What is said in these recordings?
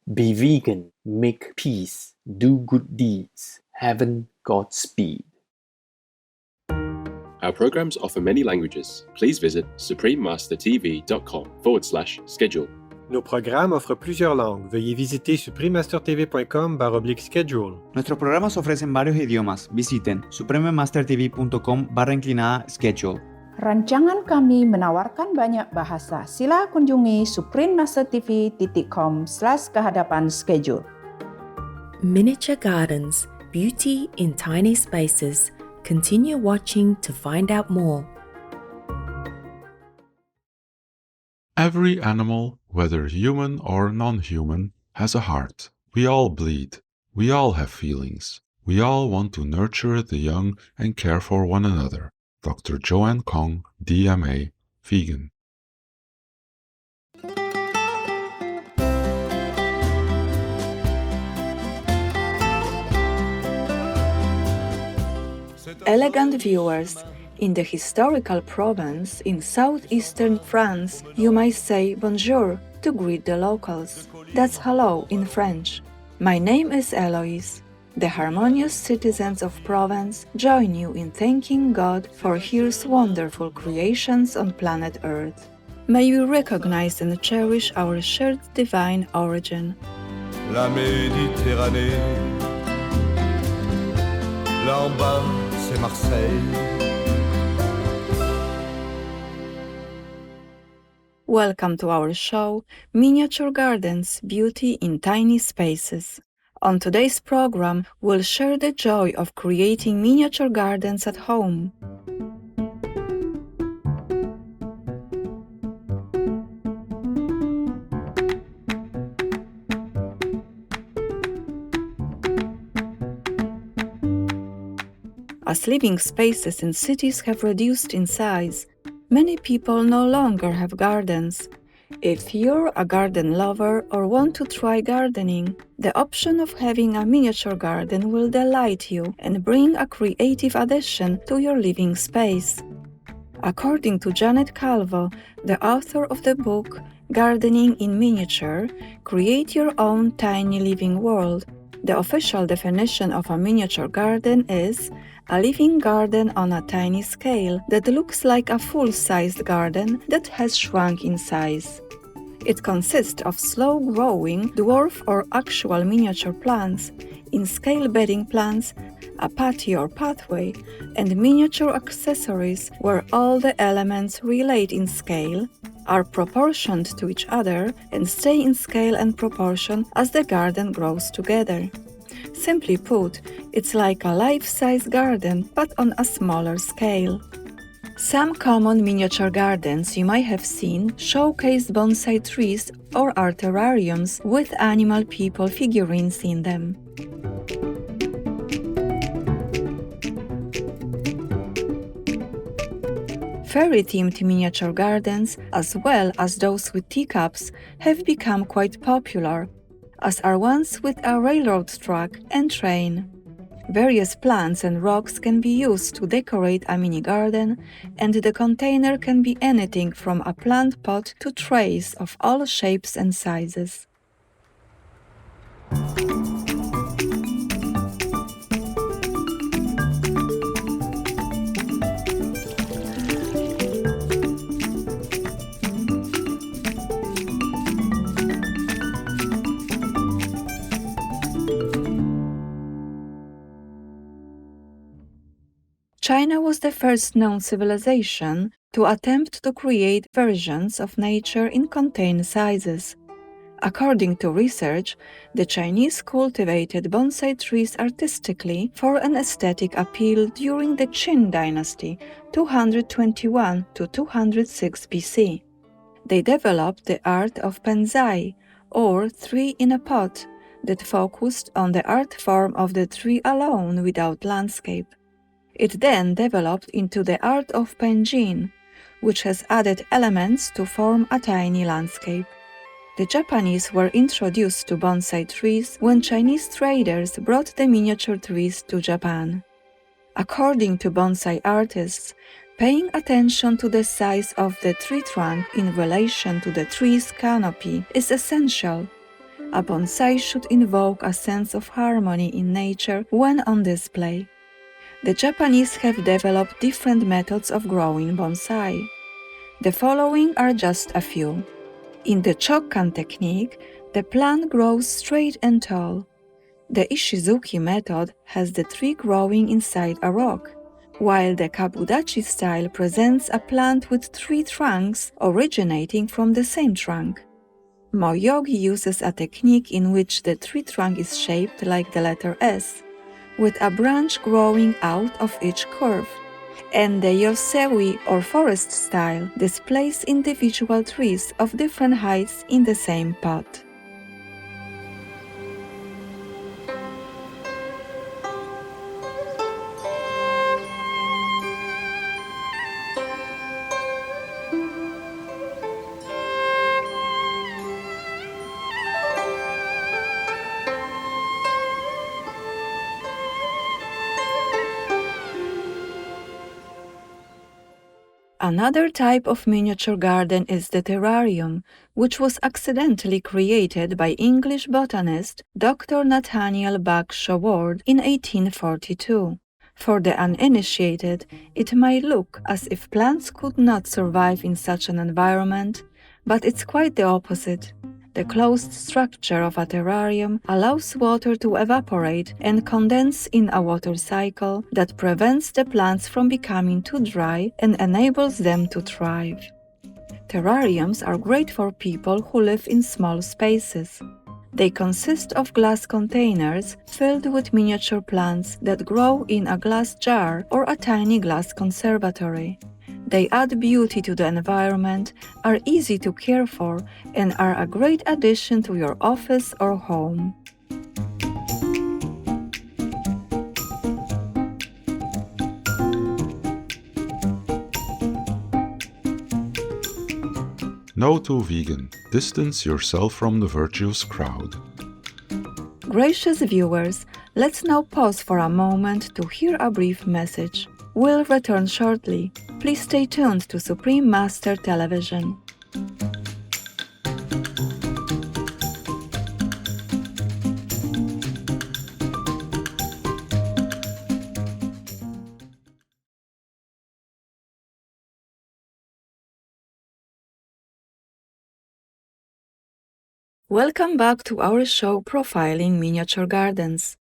Be vegan, make peace, do good deeds, heaven, Godspeed. Our programs offer many languages. Please visit suprememastertv.com/schedule. Nos programmes offrent plusieurs langues. Veuillez visiter suprememastertv.com/schedule. Nuestros programas ofrecen varios idiomas. Visiten suprememastertv.com/schedule. Rancangan kami menawarkan banyak bahasa. Sila kunjungi suprememastertv.com/kehadapan-schedule. Miniature Gardens, Beauty in Tiny Spaces. Continue watching to find out more. Every animal, whether human or non-human, has a heart. We all bleed. We all have feelings. We all want to nurture the young and care for one another. Dr. Joanne Kong, DMA, vegan. Elegant viewers, in the historical Provence in southeastern France, you might say bonjour to greet the locals. That's hello in French. My name is Eloise. The harmonious citizens of Provence join you in thanking God for His wonderful creations on planet Earth. May we recognize and cherish our shared divine origin. La Méditerranée, là en bas c'est Marseille. Welcome to our show, Miniature Gardens, Beauty in Tiny Spaces. On today's program, we'll share the joy of creating miniature gardens at home. As living spaces in cities have reduced in size, many people no longer have gardens. If you're a garden lover or want to try gardening, the option of having a miniature garden will delight you and bring a creative addition to your living space. According to Janet Calvo, the author of the book Gardening in Miniature, Create Your Own Tiny Living World, the official definition of a miniature garden is a living garden on a tiny scale that looks like a full-sized garden that has shrunk in size. It consists of slow-growing dwarf or actual miniature plants, in-scale bedding plants, a patio or pathway, and miniature accessories where all the elements relate in scale, are proportioned to each other, and stay in scale and proportion as the garden grows together. Simply put, it's like a life-size garden, but on a smaller scale. Some common miniature gardens you might have seen showcase bonsai trees or art terrariums with animal people figurines in them. Fairy-themed miniature gardens, as well as those with teacups, have become quite popular, as are ones with a railroad track and train. Various plants and rocks can be used to decorate a mini garden, and the container can be anything from a plant pot to trays of all shapes and sizes. China was the first known civilization to attempt to create versions of nature in contained sizes. According to research, the Chinese cultivated bonsai trees artistically for an aesthetic appeal during the Qin dynasty, 221 to 206 BC. They developed the art of penzai, or tree in a pot, that focused on the art form of the tree alone without landscape. It then developed into the art of penjin, which has added elements to form a tiny landscape. The Japanese were introduced to bonsai trees when Chinese traders brought the miniature trees to Japan. According to bonsai artists, paying attention to the size of the tree trunk in relation to the tree's canopy is essential, A bonsai should invoke a sense of harmony in nature when on display. The Japanese have developed different methods of growing bonsai. The following are just a few. In the chokan technique, the plant grows straight and tall. The Ishizuki method has the tree growing inside a rock, while the Kabudachi style presents a plant with 3 trunks originating from the same trunk. Moyogi uses a technique in which the tree trunk is shaped like the letter S, with a branch growing out of each curve, and the Yosewi or forest style displays individual trees of different heights in the same pot. Another type of miniature garden is the terrarium, which was accidentally created by English botanist Dr. Nathaniel Bagshot Ward in 1842. For the uninitiated, it might look as if plants could not survive in such an environment, but it's quite the opposite. The closed structure of a terrarium allows water to evaporate and condense in a water cycle that prevents the plants from becoming too dry and enables them to thrive. Terrariums are great for people who live in small spaces. They consist of glass containers filled with miniature plants that grow in a glass jar or a tiny glass conservatory. They add beauty to the environment, are easy to care for, and are a great addition to your office or home. No to vegan. Distance yourself from the virtuous crowd. Gracious viewers, let's now pause for a moment to hear a brief message. We'll return shortly. Please stay tuned to Supreme Master Television. Welcome back to our show Profiling Miniature Gardens.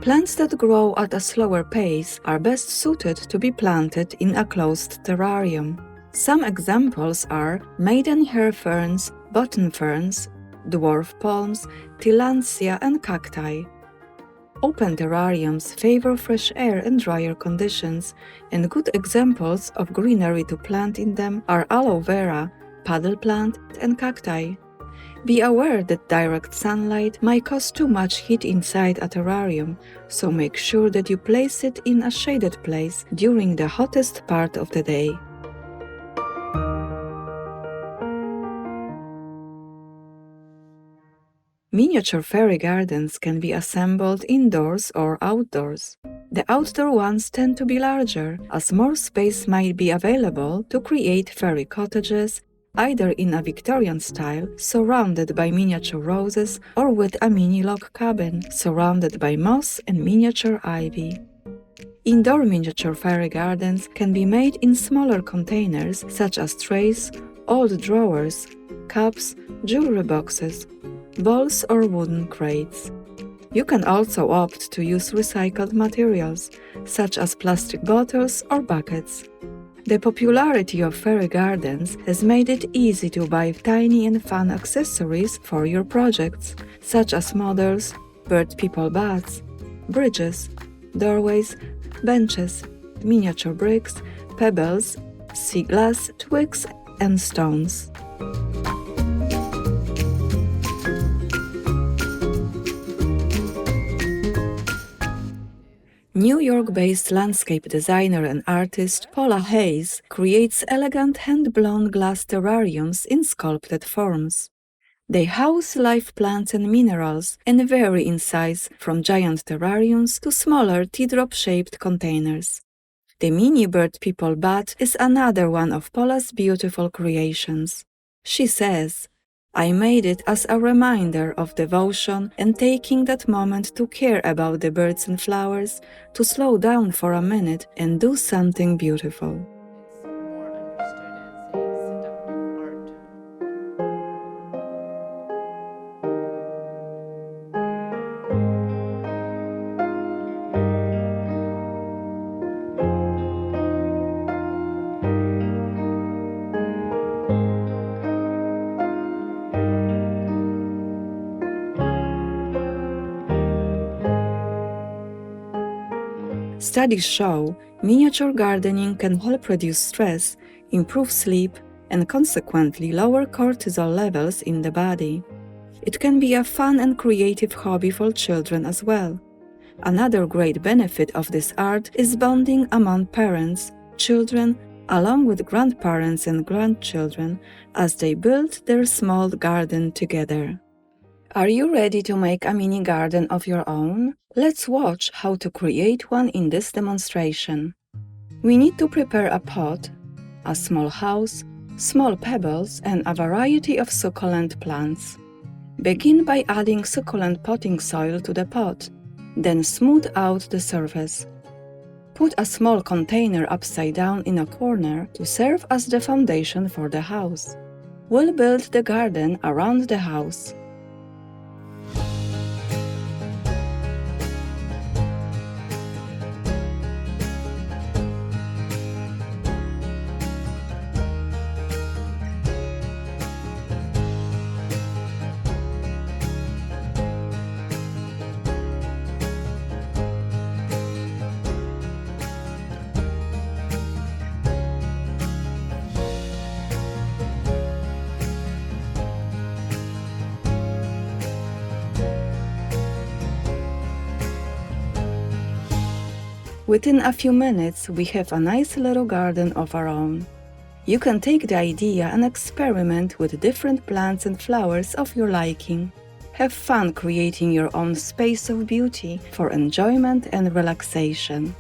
Plants that grow at a slower pace are best suited to be planted in a closed terrarium. Some examples are maidenhair ferns, button ferns, dwarf palms, tillandsia, and cacti. Open terrariums favor fresh air and drier conditions, and good examples of greenery to plant in them are aloe vera, paddle plant, and cacti. Be aware that direct sunlight might cause too much heat inside a terrarium, so make sure that you place it in a shaded place during the hottest part of the day. Miniature fairy gardens can be assembled indoors or outdoors. The outdoor ones tend to be larger, as more space might be available to create fairy cottages, either in a Victorian style, surrounded by miniature roses, or with a mini log cabin, surrounded by moss and miniature ivy. Indoor miniature fairy gardens can be made in smaller containers, such as trays, old drawers, cups, jewelry boxes, bowls, or wooden crates. You can also opt to use recycled materials, such as plastic bottles or buckets. The popularity of fairy gardens has made it easy to buy tiny and fun accessories for your projects, such as models, bird people baths, bridges, doorways, benches, miniature bricks, pebbles, sea glass, twigs, and stones. New York-based landscape designer and artist Paula Hayes creates elegant hand-blown glass terrariums in sculpted forms. They house live plants and minerals and vary in size from giant terrariums to smaller teardrop-shaped containers. The mini bird people bat is another one of Pola's beautiful creations. She says, "I made it as a reminder of devotion and taking that moment to care about the birds and flowers, to slow down for a minute and do something beautiful." Studies show miniature gardening can help reduce stress, improve sleep, and consequently lower cortisol levels in the body. It can be a fun and creative hobby for children as well. Another great benefit of this art is bonding among parents, children, along with grandparents and grandchildren as they build their small garden together. Are you ready to make a mini garden of your own? Let's watch how to create one in this demonstration. We need to prepare a pot, a small house, small pebbles, and a variety of succulent plants. Begin by adding succulent potting soil to the pot, then smooth out the surface. Put a small container upside down in a corner to serve as the foundation for the house. We'll build the garden around the house. Within a few minutes, we have a nice little garden of our own. You can take the idea and experiment with different plants and flowers of your liking. Have fun creating your own space of beauty for enjoyment and relaxation.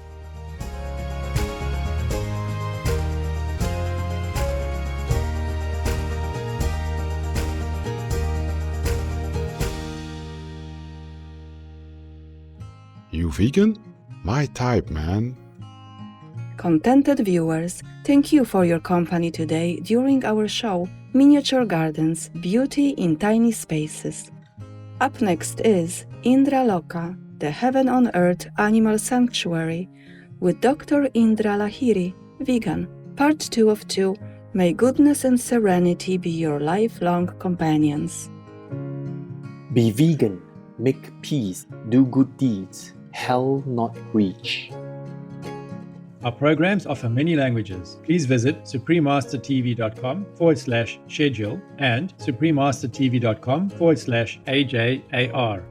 You vegan? My type, man. Contented viewers, thank you for your company today during our show, Miniature Gardens, Beauty in Tiny Spaces. Up next is Indra Loka, the Heaven on Earth Animal Sanctuary, with Dr. Indra Lahiri, vegan, part 2 of 2, May goodness and serenity be your lifelong companions. Be vegan, make peace, do good deeds, hell not reach. Our programs offer many languages. Please visit suprememastertv.com/schedule and suprememastertv.com/AJAR.